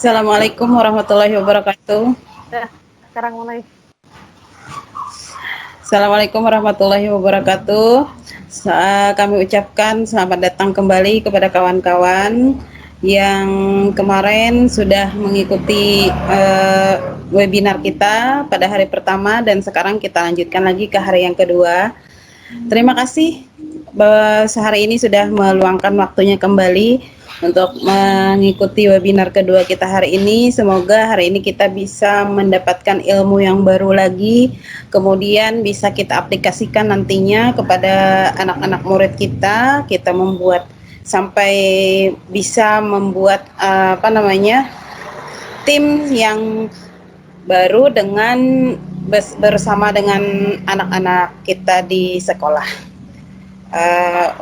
Assalamualaikum warahmatullahi wabarakatuh. Dah, sekarang mulai. Assalamualaikum warahmatullahi wabarakatuh. Kami ucapkan selamat datang kembali kepada kawan-kawan yang kemarin sudah mengikuti webinar kita pada hari pertama dan sekarang kita lanjutkan lagi ke hari yang kedua. Terima kasih sehari ini sudah meluangkan waktunya kembali untuk mengikuti webinar kedua kita hari ini. Semoga hari ini kita bisa mendapatkan ilmu yang baru lagi, kemudian bisa kita aplikasikan nantinya kepada anak-anak murid kita. Kita membuat sampai bisa membuat tim yang baru dengan bersama dengan anak-anak kita di sekolah.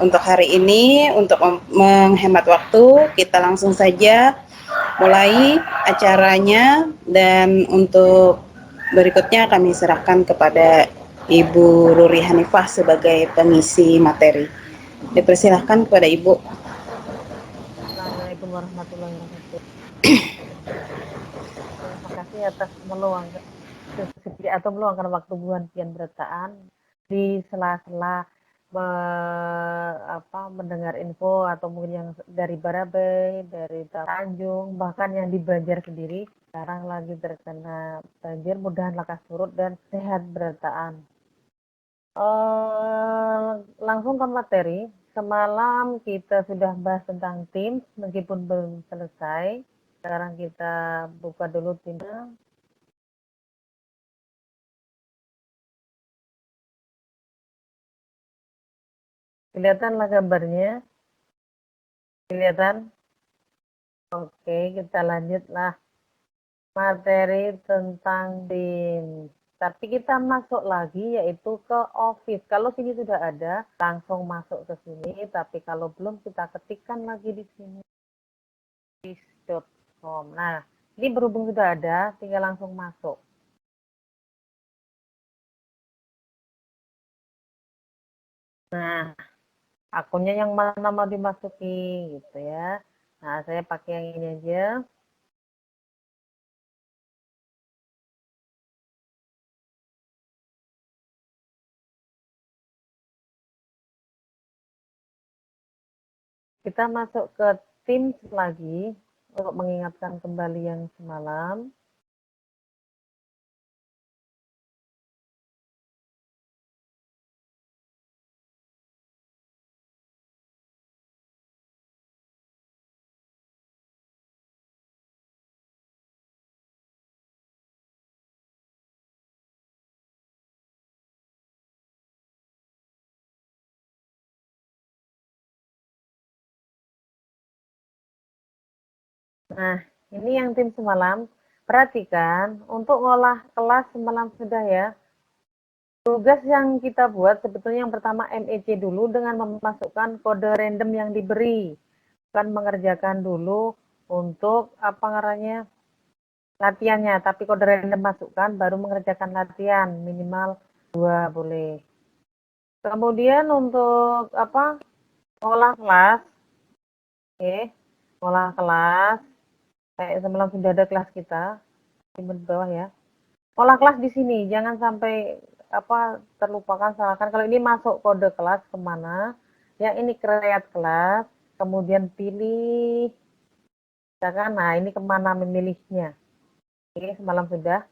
Untuk hari ini, untuk menghemat waktu, kita langsung saja mulai acaranya, dan untuk berikutnya kami serahkan kepada Ibu Ruri Hanifah sebagai pengisi materi. Dipersilahkan kepada Ibu. Assalamualaikum warahmatullahi wabarakatuh. Terima kasih atas meluangkan waktu bulan kian berataan di sela-sela mendengar info atau mungkin yang dari Barabai, dari Tanjung, bahkan yang di Banjar sendiri sekarang lagi terkena banjir. Mudahan lekas surut dan sehat berataan. Langsung ke materi. Semalam kita sudah bahas tentang Teams, meskipun belum selesai. Sekarang kita buka dulu Teams. Kelihatanlah gambarnya? Kelihatan? Oke, kita lanjutlah materi tentang Teams. Tapi kita masuk lagi yaitu ke Office. Kalau sini sudah ada, langsung masuk ke sini. Tapi kalau belum, kita ketikkan lagi di sini. Office.com. Nah, ini berhubung sudah ada, tinggal langsung masuk. Nah, akunnya yang mana mau dimasuki gitu ya. Nah, saya pakai yang ini aja. Kita masuk ke Teams lagi untuk mengingatkan kembali yang semalam. Nah, ini yang tim semalam. Perhatikan, untuk ngolah kelas semalam sudah ya. Tugas yang kita buat sebetulnya yang pertama MEC dulu dengan memasukkan kode random yang diberi. Bukan mengerjakan dulu untuk latihannya, tapi kode random masukkan baru mengerjakan latihan, minimal 2 boleh. Kemudian untuk olah kelas, oke, olah kelas, kayak semalam sudah ada kelas kita, di bawah ya. Olah kelas di sini, jangan sampai terlupakan, salahkan. Kalau ini masuk kode kelas kemana, yang ini create kelas, kemudian pilih, misalkan, nah ini kemana memilihnya. Oke, semalam sudah.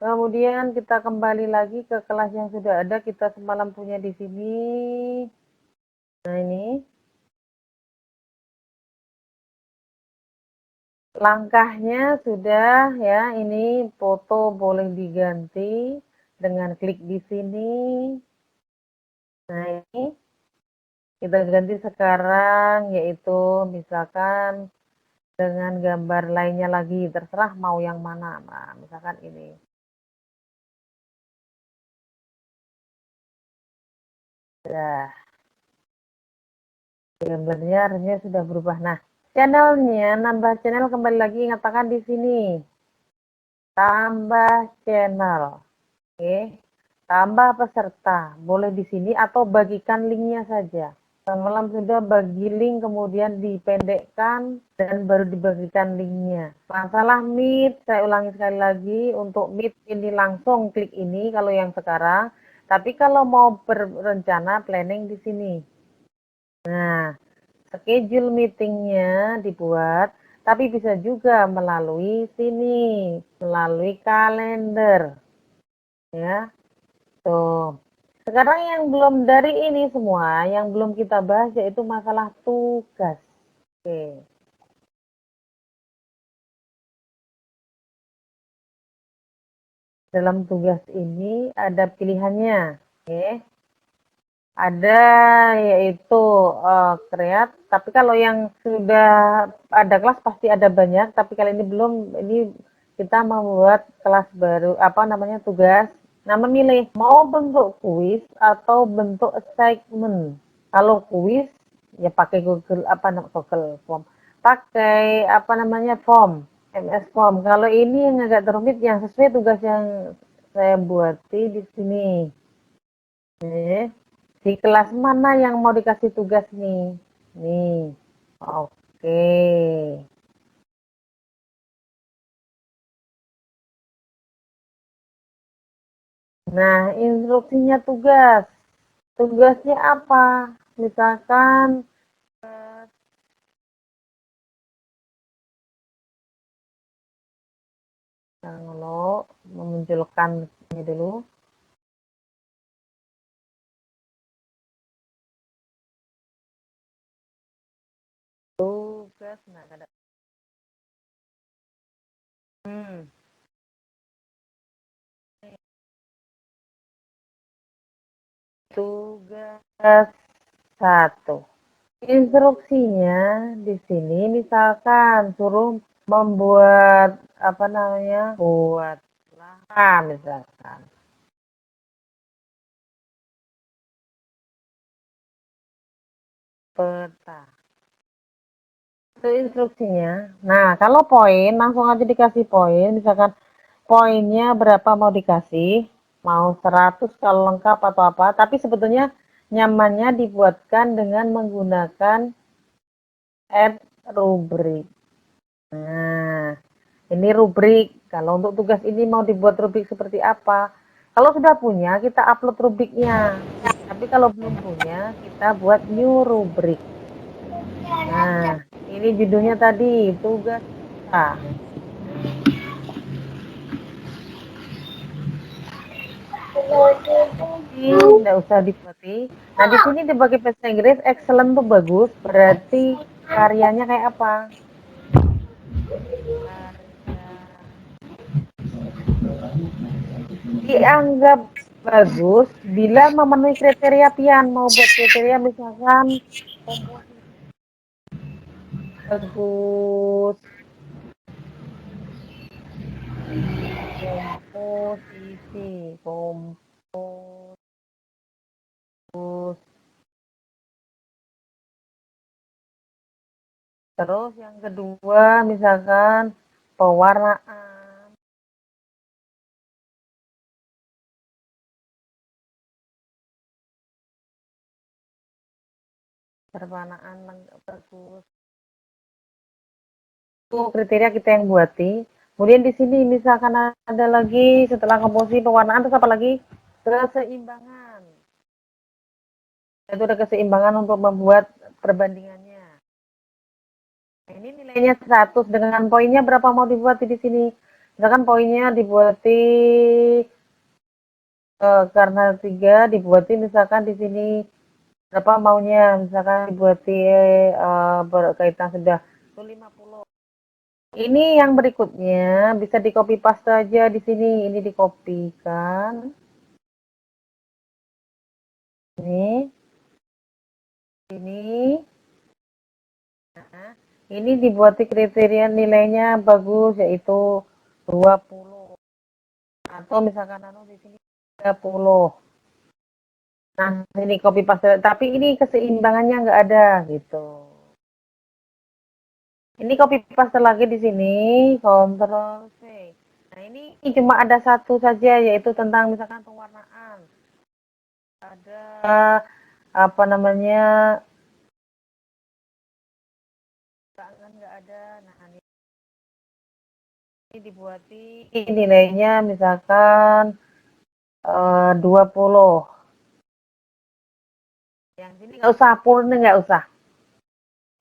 Kemudian kita kembali lagi ke kelas yang sudah ada, kita semalam punya di sini. Nah ini. Langkahnya sudah ya, ini foto boleh diganti dengan klik di sini. Nah ini kita ganti sekarang, yaitu misalkan dengan gambar lainnya lagi, terserah mau yang mana. Nah, misalkan ini. Nah, gambarnya harusnya sudah berubah. Nah, channelnya, nambah channel, kembali lagi katakan di sini. Tambah channel. Oke. Tambah peserta. Boleh di sini atau bagikan linknya saja. Malam sudah bagi link, kemudian dipendekkan dan baru dibagikan linknya. Masalah Meet, saya ulangi sekali lagi, untuk Meet ini langsung klik ini kalau yang sekarang. Tapi kalau mau berencana planning di sini. Nah, schedule meetingnya dibuat, tapi bisa juga melalui sini, melalui kalender. Ya, tuh. Sekarang yang belum dari ini semua, yang belum kita bahas yaitu masalah tugas. Oke. Dalam tugas ini ada pilihannya. Oke. Ada yaitu create, tapi kalau yang sudah ada kelas pasti ada banyak, tapi kali ini belum, ini kita membuat kelas baru, apa namanya, tugas. Nah, memilih mau bentuk kuis atau bentuk assignment. Kalau kuis ya pakai Google, apa namanya, Google Form. Pakai apa namanya, form, MS Form. Kalau ini yang agak rumit, yang sesuai tugas yang saya buati di sini. Oke. Di kelas mana yang mau dikasih tugas nih? Nih. Oke. Nah, instruksinya tugas. Tugasnya apa? Misalkan kalau memunculkan ini dulu. Tugas nggak ada. Hmm. Tugas satu. Instruksinya di sini misalkan suruh membuat apa namanya? Buat lahan misalkan. Peta. Itu instruksinya. Nah, kalau poin langsung aja dikasih poin, misalkan poinnya berapa mau dikasih, mau 100 kalau lengkap atau apa, tapi sebetulnya nyamannya dibuatkan dengan menggunakan add rubrik. Nah, ini rubrik. Kalau untuk tugas ini mau dibuat rubrik seperti apa? Kalau sudah punya, kita upload rubriknya. Tapi kalau belum punya, kita buat new rubrik. Nah, ini judulnya tadi, tugas kita. Nggak usah dibuati. Nah, di sini dibagi bahasa Inggris, excellent tuh bagus, berarti karyanya kayak apa? Dianggap bagus bila memenuhi kriteria pian. Mau buat kriteria misalkan bagus, komposisi, kompos, terus yang kedua misalkan pewarnaan, pewarnaan bagus. Itu kriteria kita yang buati. Kemudian di sini misalkan ada lagi setelah komposisi pewarnaan terus apa lagi? Keseimbangan. Itu ada keseimbangan untuk membuat perbandingannya. Nah, ini nilainya 100 dengan poinnya berapa mau dibuat di sini? Misalkan poinnya dibuati karena 3 dibuati misalkan di sini berapa maunya? Misalkan dibuati berkaitan sudah 50. Ini yang berikutnya bisa di copy paste aja di sini. Ini dikopikan. Ini, ini. Nah, ini dibuat kriteria nilainya bagus yaitu 20 atau misalkan di sini 30. Nah, ini copy paste tapi ini keseimbangannya nggak ada gitu. Ini copy paste lagi di sini, Ctrl C. Nah, ini cuma ada satu saja yaitu tentang misalkan pewarnaan. Ada apa namanya? Ini dibuati nilainya misalkan 20. Yang sini nggak usah, purnya nggak usah.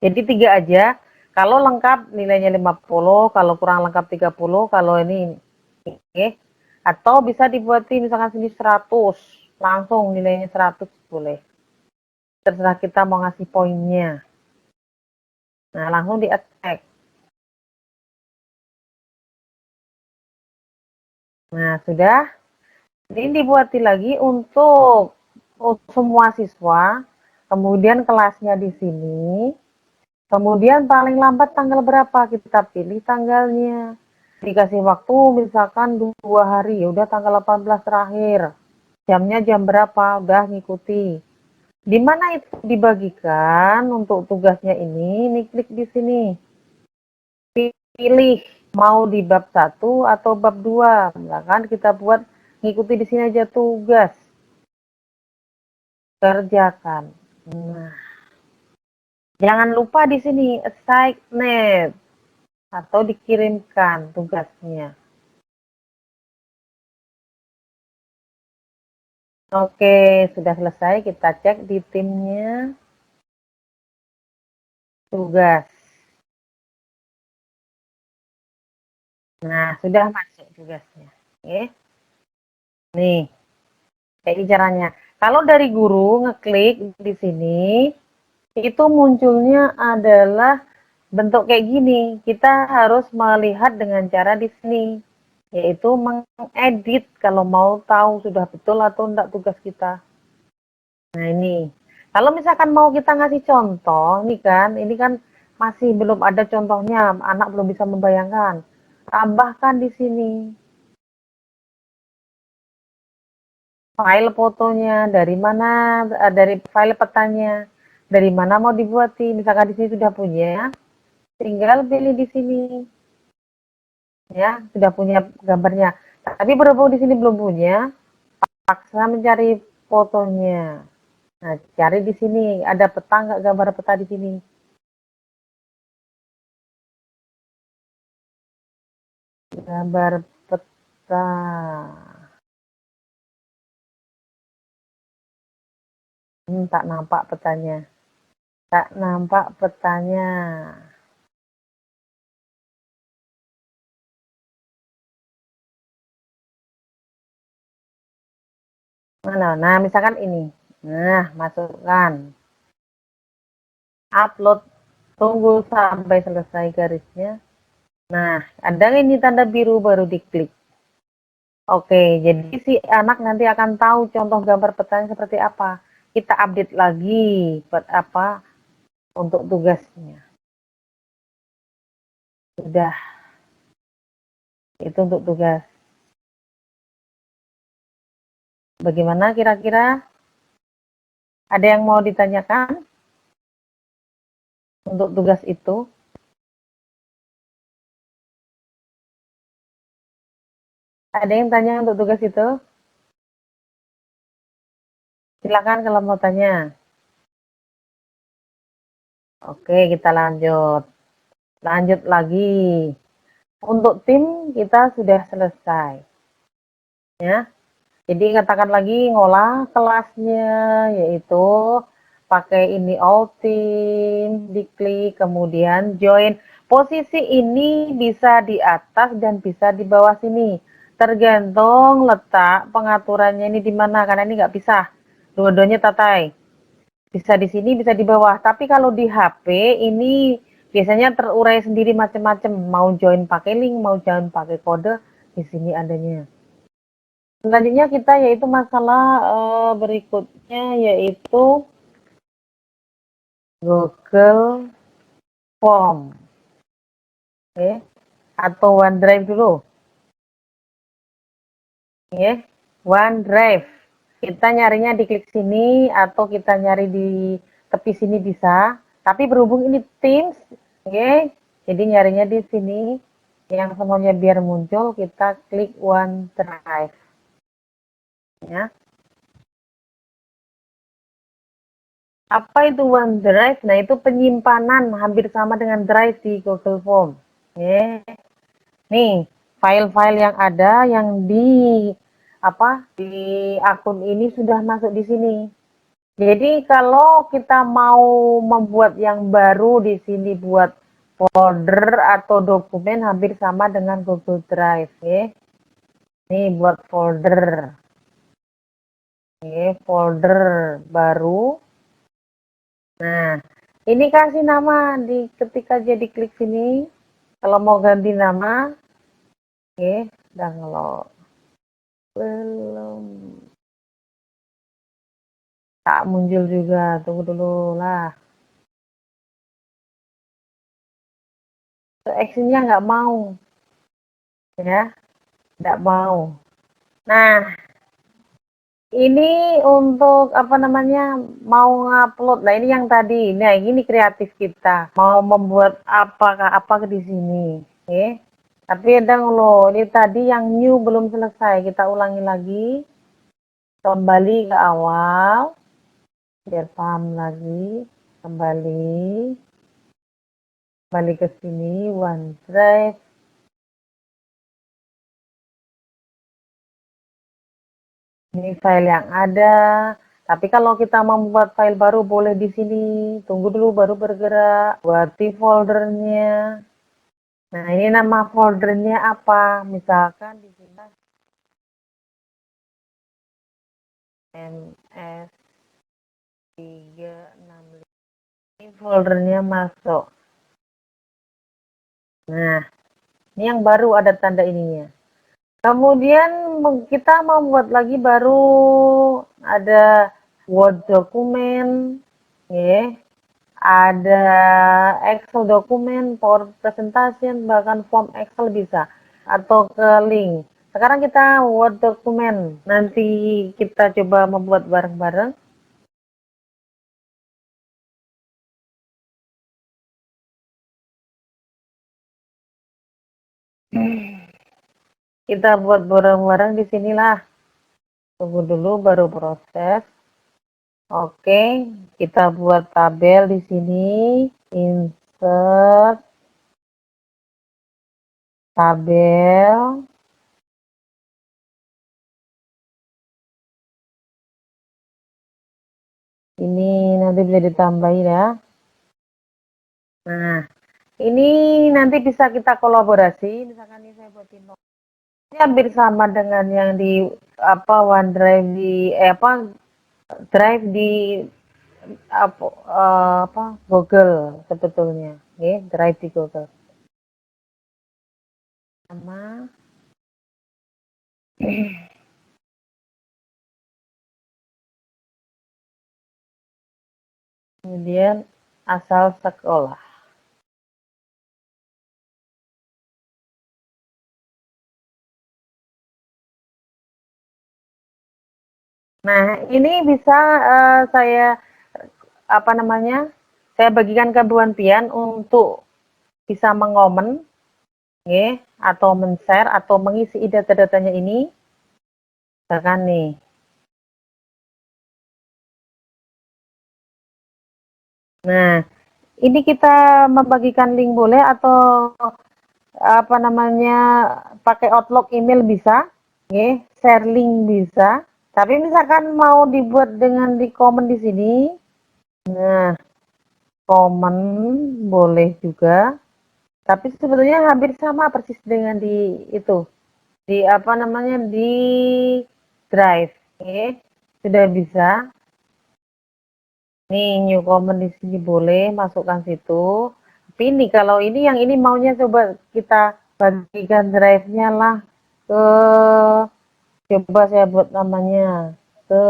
Jadi 3 aja. Kalau lengkap nilainya 50, kalau kurang lengkap 30, kalau ini oke. Atau bisa dibuatin misalkan sini 100, langsung nilainya 100 boleh. Terserah kita mau ngasih poinnya. Nah, langsung di attack. Nah, sudah. Ini dibuatin lagi untuk semua siswa. Kemudian kelasnya di sini. Kemudian paling lambat tanggal berapa? Kita pilih tanggalnya. Dikasih waktu misalkan 2 hari, ya udah tanggal 18 terakhir. Jamnya jam berapa? Udah ngikuti. Di mana itu dibagikan untuk tugasnya ini klik di sini. Pilih mau di bab 1 atau bab 2. Misalkan kita buat ngikuti di sini aja tugas. Kerjakan. Nah, jangan lupa di sini assignment atau dikirimkan tugasnya. Oke, sudah selesai. Kita cek di timnya. Tugas. Nah, sudah masuk tugasnya. Oke. Nih, kayak caranya. Kalau dari guru ngeklik di sini, itu munculnya adalah bentuk kayak gini. Kita harus melihat dengan cara di sini, yaitu mengedit kalau mau tahu sudah betul atau enggak tugas kita. Nah, ini. Kalau misalkan mau kita ngasih contoh, ini kan masih belum ada contohnya, anak belum bisa membayangkan. Tambahkan di sini file fotonya, dari mana, dari file petanya, dari mana mau dibuatin. Misalkan di sini sudah punya, tinggal pilih di sini. Ya, sudah punya gambarnya. Tapi berhubung di sini belum punya, paksa mencari fotonya. Nah, cari di sini, ada peta nggak, gambar peta di sini? Gambar peta. Tak nampak petanya. Tak nampak petanya. Mana? Nah, misalkan ini. Nah, masukkan. Upload. Tunggu sampai selesai garisnya. Nah, ada ini tanda biru baru diklik. Oke, jadi si anak nanti akan tahu contoh gambar petanya seperti apa. Kita update lagi buat apa untuk tugasnya. Sudah, itu untuk tugas. Bagaimana kira-kira? Ada yang mau ditanyakan untuk tugas itu? Ada yang tanya untuk tugas itu? Silakan kalau mau tanya. Oke, kita lanjut. Lanjut lagi. Untuk tim kita sudah selesai. Ya. Jadi katakan lagi ngolah kelasnya, yaitu pakai ini all team, diklik, kemudian join. Posisi ini bisa di atas dan bisa di bawah sini. Tergantung letak pengaturannya ini di mana, karena ini nggak bisa. Dua-duanya tatai. Bisa di sini, bisa di bawah. Tapi kalau di HP ini biasanya terurai sendiri macam-macam. Mau join pakai link, mau join pakai kode, di sini adanya. Selanjutnya kita yaitu masalah berikutnya yaitu Google Form. Oke. Atau OneDrive dulu. Oke. OneDrive. Kita nyarinya di klik sini atau kita nyari di tepi sini bisa. Tapi berhubung ini Teams, oke. Jadi nyarinya di sini. Yang semuanya biar muncul, kita klik OneDrive. Ya. Apa itu OneDrive? Nah, itu penyimpanan hampir sama dengan Drive di Google Form. Oke. Nih, file-file yang ada yang di akun ini sudah masuk di sini. Jadi kalau kita mau membuat yang baru di sini buat folder atau dokumen hampir sama dengan Google Drive, ya. Ini buat folder. Oke, folder baru. Nah, ini kasih nama ketika jadi klik sini. Kalau mau ganti nama, oke, download. Belum. Tak muncul juga, tunggu dulu lah. Actionnya nggak mau, ya, nggak mau. Nah, ini untuk mau ngupload. Nah, ini yang tadi. Nah, ini kreatif kita. Mau membuat apa di sini. Oke. Tapi ada loh, ini tadi yang new belum selesai. Kita ulangi lagi. Kembali ke awal. Biar paham lagi. Kembali ke sini. OneDrive. Ini file yang ada. Tapi kalau kita membuat file baru boleh di sini. Tunggu dulu baru bergerak. Buat di foldernya. Nah, ini nama foldernya apa? Misalkan di sini MS365. Ini foldernya masuk. Nah, ini yang baru ada tanda ininya. Kemudian kita membuat lagi baru ada Word dokumen, ya. Ada Excel dokumen, Power Presentation, bahkan form Excel bisa. Atau ke link. Sekarang kita Word dokumen. Nanti kita coba membuat bareng-bareng. Kita buat bareng-bareng di sinilah. Tunggu dulu baru proses. Oke, kita buat tabel di sini. Insert tabel. Ini nanti bisa ditambahin ya. Nah, ini nanti bisa kita kolaborasi. Misalkan ini saya buatin ini hampir sama dengan yang di OneDrive Drive di Google sebetulnya. Oke, Drive di Google. Sama. Kemudian asal sekolah. Nah, ini bisa saya saya bagikan ke Bu Pian untuk bisa mengomen, ya, atau men-share atau mengisi data-datanya ini. Misalkan nih. Nah, ini kita membagikan link boleh atau pakai Outlook email bisa, ya, share link bisa. Tapi misalkan mau dibuat dengan di komen di sini, nah, komen boleh juga. Tapi sebetulnya hampir sama persis dengan di itu. Di di Drive. Oke, sudah bisa. Nih, new comment di sini boleh masukkan situ. Tapi ini kalau ini yang ini maunya coba kita bagikan drive-nya lah ke coba saya buat namanya ke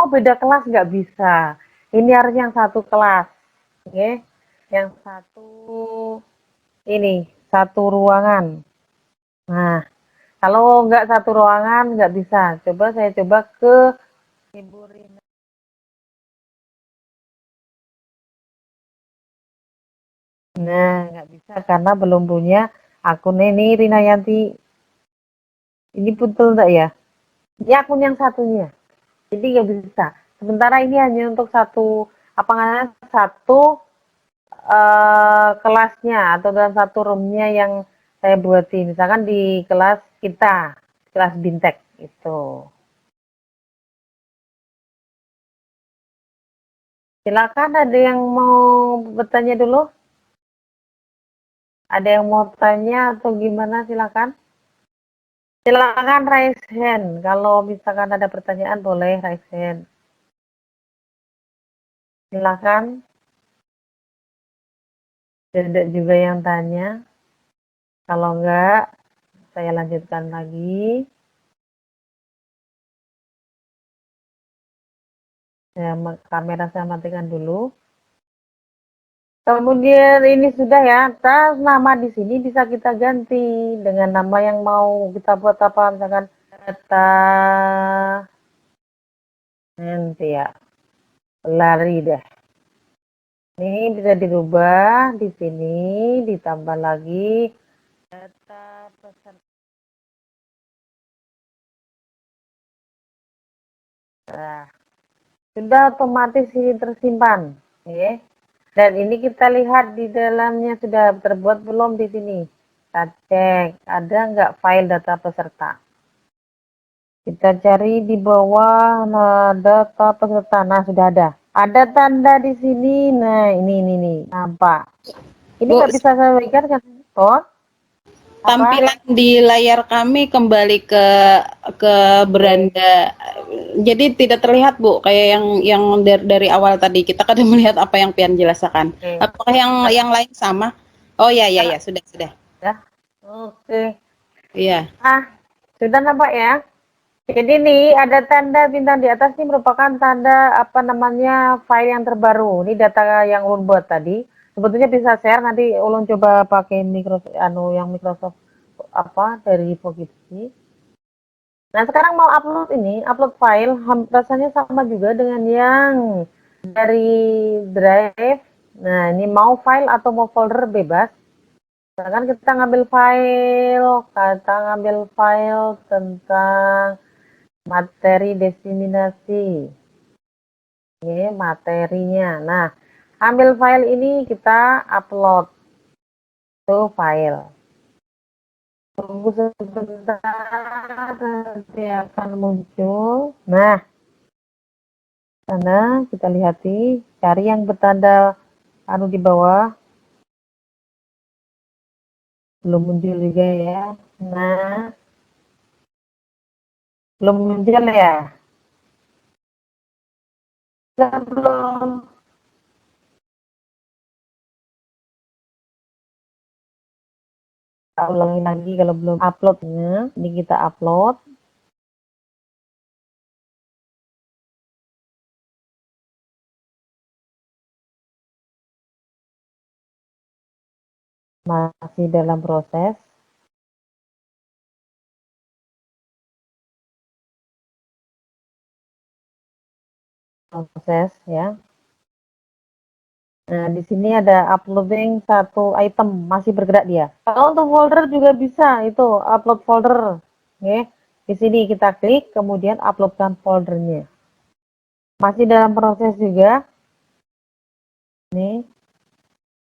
beda kelas nggak bisa. Ini harus yang satu kelas. Oke. Yang satu ini satu ruangan. Nah, kalau nggak satu ruangan nggak bisa. Coba saya coba ke Ibu Rina. Nah, nggak bisa karena belum punya akun ini Rina Yanti. Ini betul enggak ya? Ini akun yang satunya. Jadi nggak bisa. Sementara ini hanya untuk satu satu kelasnya atau dalam satu roomnya yang saya buatin. Misalkan di kelas kita, kelas Bintek itu. Silakan ada yang mau bertanya dulu? Ada yang mau tanya atau gimana? Silakan. Silakan raise hand. Kalau misalkan ada pertanyaan boleh raise hand. Silakan. Ada juga yang tanya. Kalau enggak, saya lanjutkan lagi. Kamera saya matikan dulu. Kemudian ini sudah ya, tas nama di sini bisa kita ganti dengan nama yang mau kita buat apa, misalkan data nanti ya, lari deh. Ini bisa dirubah di sini, ditambah lagi data peserta. Nah, sudah otomatis ini tersimpan, ya. Dan ini kita lihat di dalamnya sudah terbuat belum di sini. Kita cek, ada nggak file data peserta. Kita cari di bawah, nah, data peserta. Nah, sudah ada. Ada tanda di sini. Nah, ini nih, nampak. Ini Bu, nggak bisa saya berikan kan? Oh, apa? tampilan di layar kami kembali ke Oke, beranda. Jadi tidak terlihat, Bu, kayak yang dari awal tadi. Kita kan melihat apa yang Pian jelaskan. oke. Apakah yang lain sama? Oh ya ya ya, sudah sudah. Ya, oke. Iya. Ah, sudah nampak ya? Jadi nih ada tanda bintang di atas ini merupakan tanda apa namanya file yang terbaru. Ini data yang ulun buat tadi. Sebetulnya bisa share nanti ulun coba pakai Microsoft yang Microsoft apa dari Pogipsi. Nah sekarang mau upload ini, upload file rasanya sama juga dengan yang dari Drive. Nah ini mau file atau mau folder bebas. Misalkan kita ngambil file tentang materi diseminasi. Ini materinya. Nah, ambil file ini kita upload ke file. Tunggu sebentar, nanti akan muncul. Nah, sana kita lihati, cari yang bertanda anu di bawah. Belum muncul juga ya. Nah, belum muncul ya. Belum. Kita ulangi lagi kalau belum uploadnya. Ini kita upload. Masih dalam proses. Proses ya. Nah, di sini ada uploading satu item, masih bergerak dia. Kalau untuk folder juga bisa, itu upload folder. Oke. Di sini kita klik, kemudian uploadkan foldernya. Masih dalam proses juga. Nih,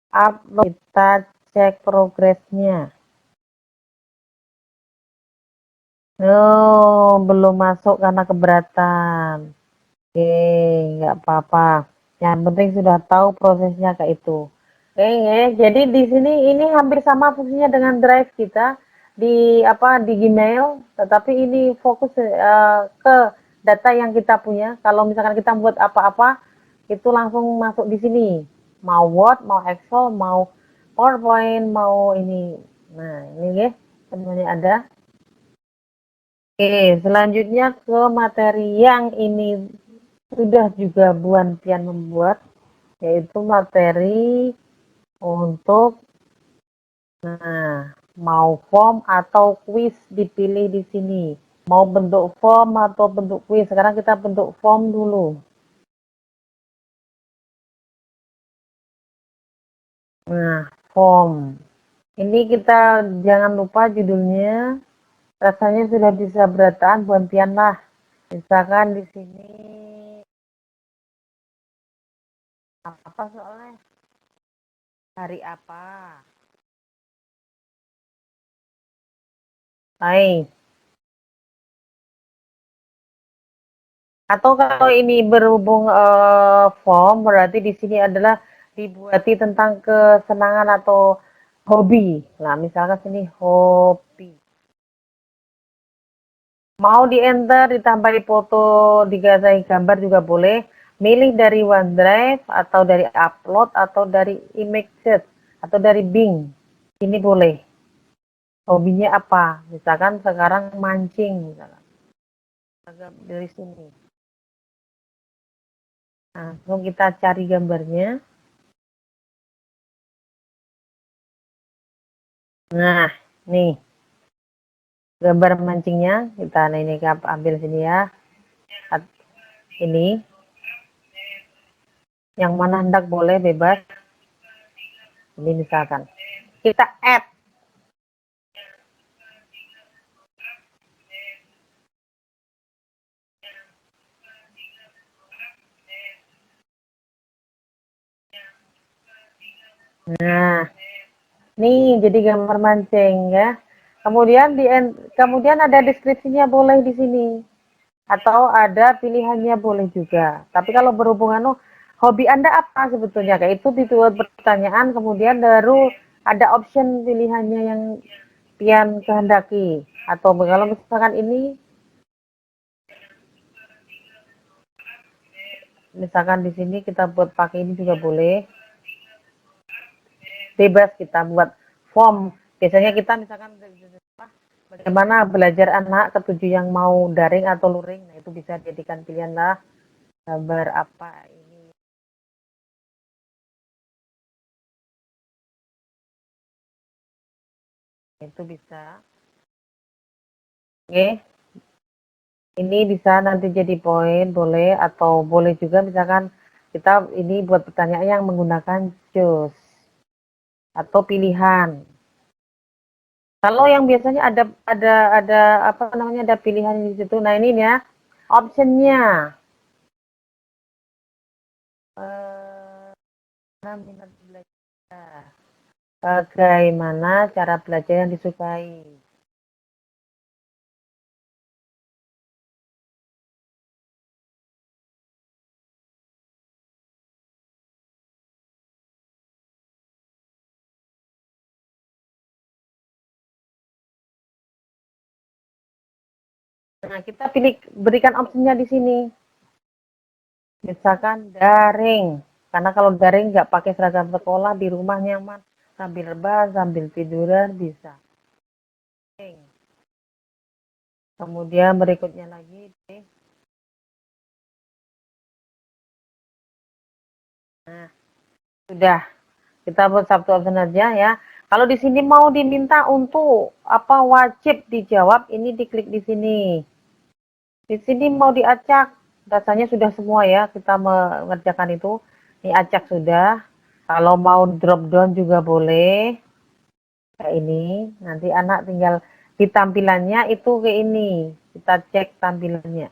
upload. Kita cek progresnya. Oh, belum masuk karena keberatan. Oke, nggak apa-apa. Yang penting sudah tahu prosesnya kayak itu. Oke, jadi di sini ini hampir sama fungsinya dengan Drive kita di apa di Gmail, tetapi ini fokus ke data yang kita punya. Kalau misalkan kita buat apa-apa, itu langsung masuk di sini. Mau Word, mau Excel, mau PowerPoint, mau ini. Nah, ini ya, semuanya ada. Oke, selanjutnya ke materi yang ini sudah juga Buan Pian membuat, yaitu materi untuk mau form atau kuis dipilih di sini. Mau bentuk form atau bentuk kuis. Sekarang kita bentuk form dulu. Nah, form. Ini kita jangan lupa judulnya. Rasanya sudah bisa berataan Buan Pian lah. Misalkan di sini apa soalnya? Hari apa? Hai. Atau kalau ini berhubung form, berarti di sini adalah dibuati tentang kesenangan atau hobi. Nah, misalkan sini hobi. Mau di-enter, ditambah di foto, diganti gambar juga boleh. Milih dari OneDrive, atau dari upload, atau dari images, atau dari Bing. Ini boleh. Hobinya apa? Misalkan sekarang mancing, misalkan. Agak dari sini. Nah, lalu kita cari gambarnya. Nah, nih. Gambar mancingnya kita ini ambil sini ya. Ini yang mana hendak boleh bebas. Ini misalkan kita add. Nah, nih jadi gambar mancing ya. Kemudian ada deskripsinya boleh di sini. Atau ada pilihannya boleh juga. Tapi kalau berhubungan hobi Anda apa sebetulnya? Kayak itu dibuat pertanyaan, kemudian baru ada option pilihannya yang pian kehendaki. Atau kalau misalkan ini, misalkan di sini kita buat pakai ini juga boleh. Bebas kita buat form. Biasanya kita misalkan bagaimana belajar anak ketujuh yang mau daring atau luring. Nah, itu bisa jadikan pilihan lah gambar apa ini. Itu bisa. Oke. Ini bisa nanti jadi poin, boleh, atau boleh juga misalkan kita ini buat pertanyaan yang menggunakan choose atau pilihan. Kalau yang biasanya ada apa namanya, ada pilihan di situ. Nah, ini ya optionnya. Minat belajar. Bagaimana cara belajar yang disukai? Nah, kita berikan opsinya di sini. Misalkan daring. Karena kalau daring nggak pakai seragam sekolah, di rumah nyaman. Sambil rebahan, sambil tiduran, bisa. Kemudian berikutnya lagi. Nah, sudah. Kita buat satu option aja ya. Kalau di sini mau diminta untuk apa wajib dijawab, ini diklik di sini. Di sini mau diacak, rasanya sudah semua ya kita mengerjakan itu. Ini acak sudah. Kalau mau drop down juga boleh. Kayak ini. Nanti anak tinggal di tampilannya itu kayak ini. Kita cek tampilannya.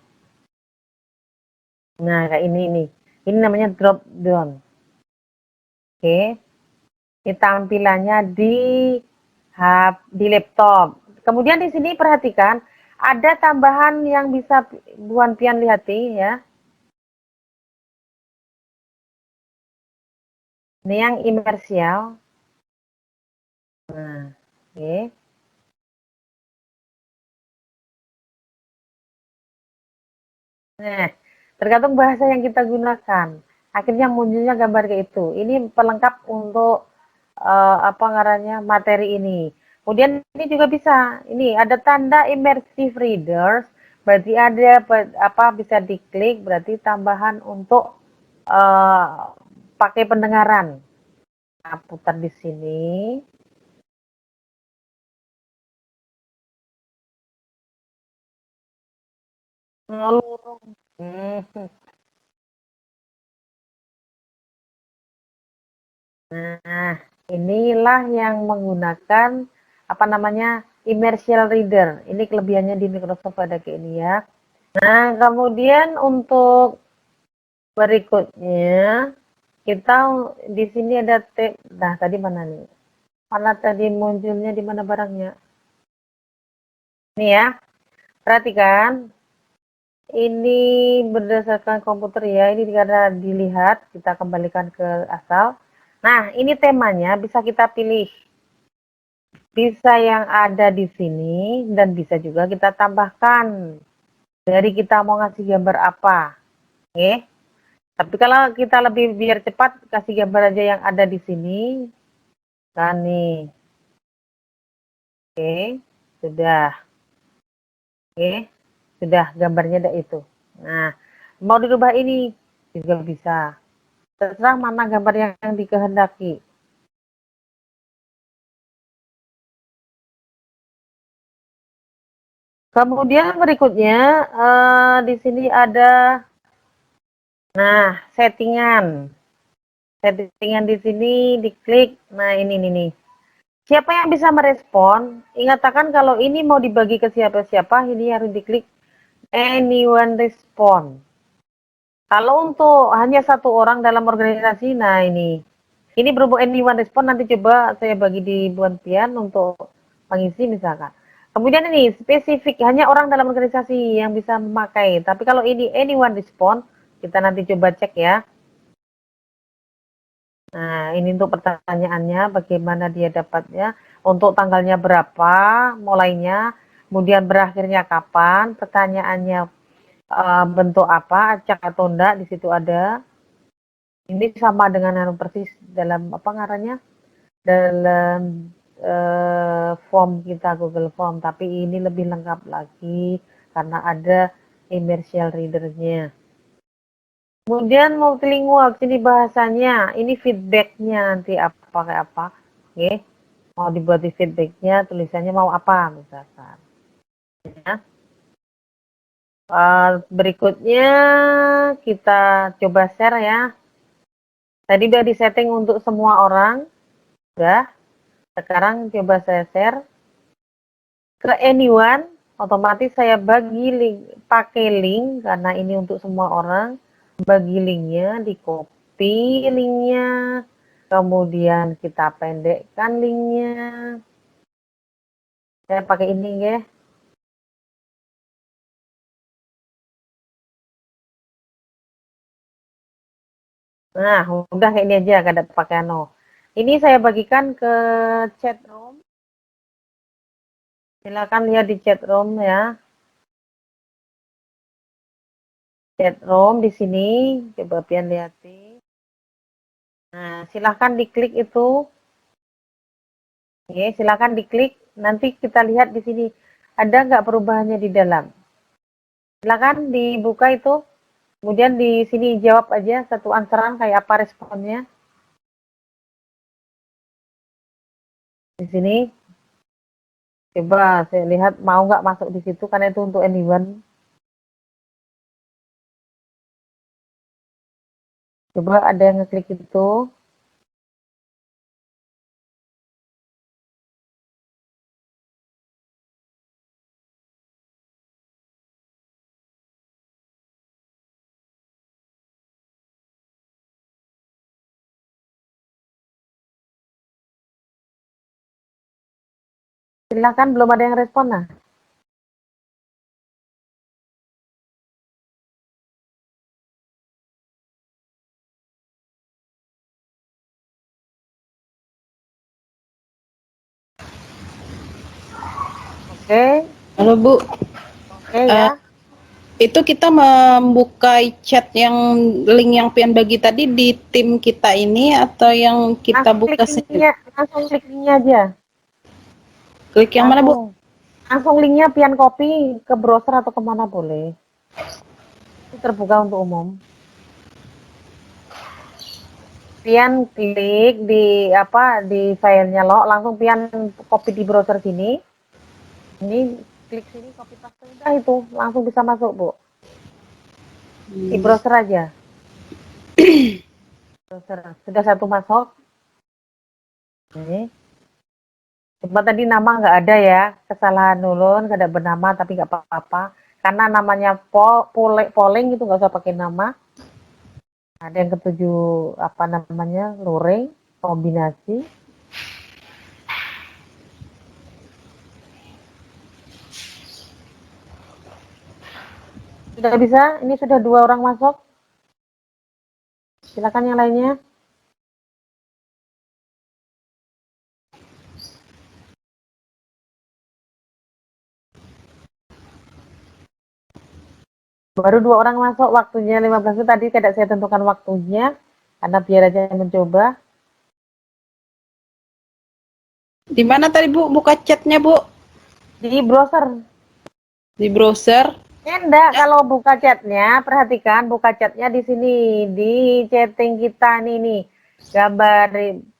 Nah, kayak ini nih. Ini namanya drop down. Oke. Ini tampilannya di laptop. Kemudian di sini perhatikan ada tambahan yang bisa Buan Pian lihati ya. Ini yang imersial. Nah, oke. Nah, tergantung bahasa yang kita gunakan. Akhirnya munculnya gambar kayak itu. Ini pelengkap untuk apa ngarannya materi ini. Kemudian ini juga bisa. Ini ada tanda immersive readers. Berarti ada apa bisa diklik. Berarti tambahan untuk pakai pendengaran. Nah, putar di sini. Ngelurung. Nah, inilah yang menggunakan apa namanya immersial reader. Ini kelebihannya di Microsoft ada kayak ini ya. Nah, kemudian untuk berikutnya kita di sini ada nah tadi mana nih? Mana tadi munculnya di mana barangnya? Nih ya, perhatikan. Ini berdasarkan komputer ya, ini karena dilihat, kita kembalikan ke asal. Nah, ini temanya bisa kita pilih. Bisa yang ada di sini dan bisa juga kita tambahkan. Dari kita mau ngasih gambar apa. Oke. Tapi kalau kita lebih biar cepat kasih gambar aja yang ada di sini. Kan nih. Oke, sudah. Oke. Sudah gambarnya ada itu. Nah, mau dirubah ini juga bisa. Terserah mana gambar yang dikehendaki. Kemudian berikutnya di sini ada nah settingan. Settingan di sini diklik. Nah, ini nih. Siapa yang bisa merespon? Ingatkan kalau ini mau dibagi ke siapa-siapa, ini harus diklik anyone respond. Kalau untuk hanya satu orang dalam organisasi, nah ini berhubung anyone respond, nanti coba saya bagi di buan pian untuk mengisi misalkan. Kemudian ini spesifik, hanya orang dalam organisasi yang bisa memakai. Tapi kalau ini anyone respond, kita nanti coba cek ya. Nah, ini untuk pertanyaannya, bagaimana dia dapatnya, untuk tanggalnya berapa, mulainya, kemudian berakhirnya kapan, pertanyaannya bentuk apa, acak atau enggak, di situ ada. Ini sama dengan persis dalam apa ngarannya, dalam form kita Google Form, tapi ini lebih lengkap lagi karena ada immersial readernya. Kemudian multilingual, ini bahasanya, ini feedbacknya nanti apa kayak apa, oke? Mau dibuat di feedbacknya, tulisannya mau apa misalkan. Ya. Berikutnya kita coba share ya. Tadi udah disetting untuk semua orang, udah. Sekarang coba saya share ke anyone, otomatis saya bagi link, pakai link karena ini untuk semua orang. Bagi linknya, di copy linknya, kemudian kita pendekkan linknya. Saya pakai ini ya. Nah, udah kayak ini aja, gak ada pakai no. Ini saya bagikan ke chat room. Silakan lihat di chat room ya. Chat room di sini, coba pian lihatin. Nah, silakan diklik itu. Oke, silakan diklik. Nanti kita lihat di sini ada nggak perubahannya di dalam. Silakan dibuka itu. Kemudian di sini jawab aja satu answeran kayak apa responnya. Di sini coba saya lihat mau nggak masuk di situ karena itu untuk anyone. Coba ada yang ngeklik itu. Silakan belum ada yang respon nah. Oke. Halo Bu, Oke Eh, ya. itu kita membuka chat yang link yang pian bagi tadi di tim kita ini atau yang kita Langsung klik buka sendiri? linknya, langsung klik linknya aja. Klik yang mana Bu? Langsung, langsung linknya pian copy ke browser atau kemana boleh. Itu terbuka untuk umum. Pian klik di apa di filenya lo, langsung pian copy di browser sini. Ini klik sini copy paste udah itu langsung bisa masuk Bu. Di browser aja. Browser. Sudah satu masuk. Ini. Cuma tadi nama nggak ada ya, kesalahan nulun, nggak ada bernama tapi nggak apa-apa. Karena namanya polling itu nggak usah pakai nama. Ada yang ketujuh apa namanya luring kombinasi. Sudah bisa? Ini sudah 2 orang masuk. Silakan yang lainnya. Baru 2 orang masuk, waktunya 15 menit tadi tidak saya tentukan waktunya karena biar aja mencoba. Di mana tadi Bu buka chatnya Bu? Di browser. Di browser? Enggak, kalau buka chatnya, perhatikan buka chatnya di sini, di chatting kita nih, gambar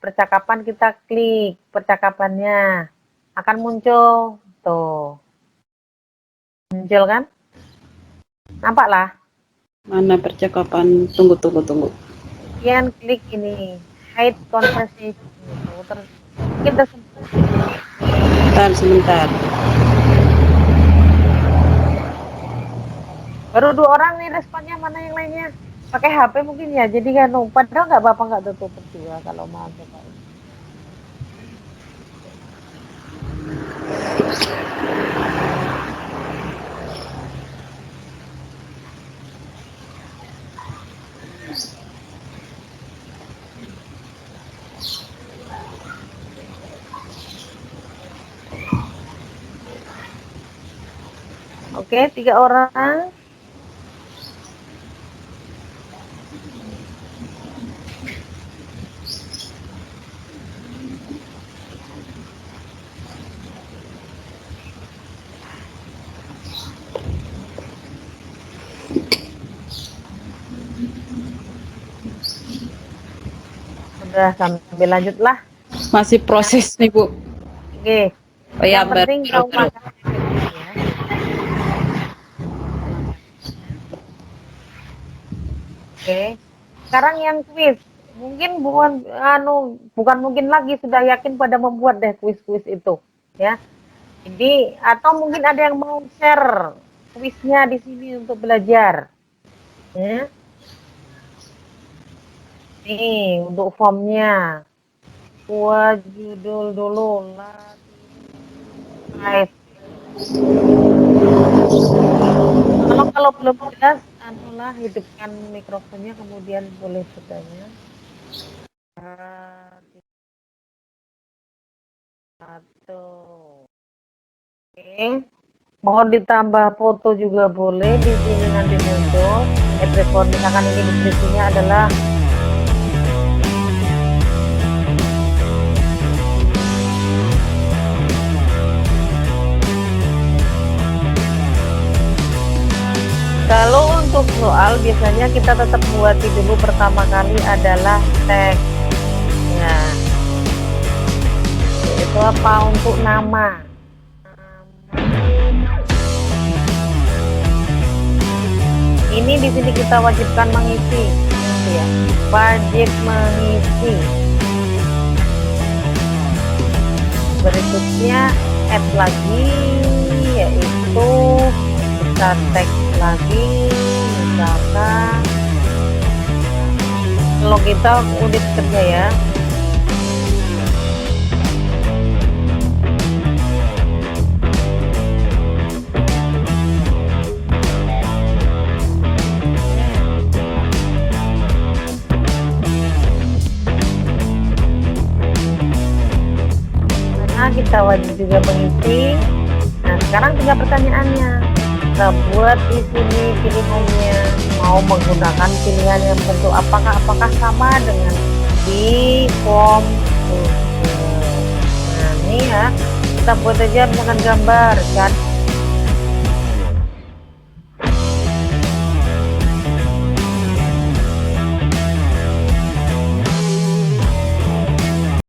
percakapan kita klik percakapannya, akan muncul, tuh, muncul kan? Nampak lah. Mana percakapan? Tunggu. Kemudian klik ini, hide conversation, tuh, kita Sebentar. baru 2 orang nih responnya, mana yang lainnya? Pakai HP mungkin ya, jadi kan padahal nggak apa-apa nggak tutup berdua kalau mau coba. Oke, 3 orang. Udah, sambil lanjutlah. Masih proses nih Bu. Oke. Oh ya, Yang penting tahu baru. makan. Oke. Sekarang yang quiz. Mungkin bukan mungkin lagi, sudah yakin pada membuat deh kuis-kuis itu, ya. Jadi atau mungkin ada yang mau share kuisnya di sini untuk belajar. Ya. Nih, untuk formnya. Buat judul dulu live. Kalau belum jelas, hidupkan mikrofonnya, kemudian boleh bertanya. Satu. Oke. Mohon ditambah foto juga boleh di sini nanti muncul. Misalkan ini deskripsinya adalah kalau untuk soal biasanya kita tetap buat dulu pertama kali adalah teks. Nah, itu apa untuk nama. Ini di sini kita wajibkan mengisi, ya. Wajib mengisi. Berikutnya add lagi, yaitu kita teks lagi, misalkan kalau kita unit kerja ya. Nah, kita wajib juga mengisi. Nah, sekarang tinggal pertanyaannya. Kita buat di sini pilihannya, mau menggunakan pilihan yang bentuk apakah sama dengan di form. Nah, ini ya, kita buat aja misalkan gambar,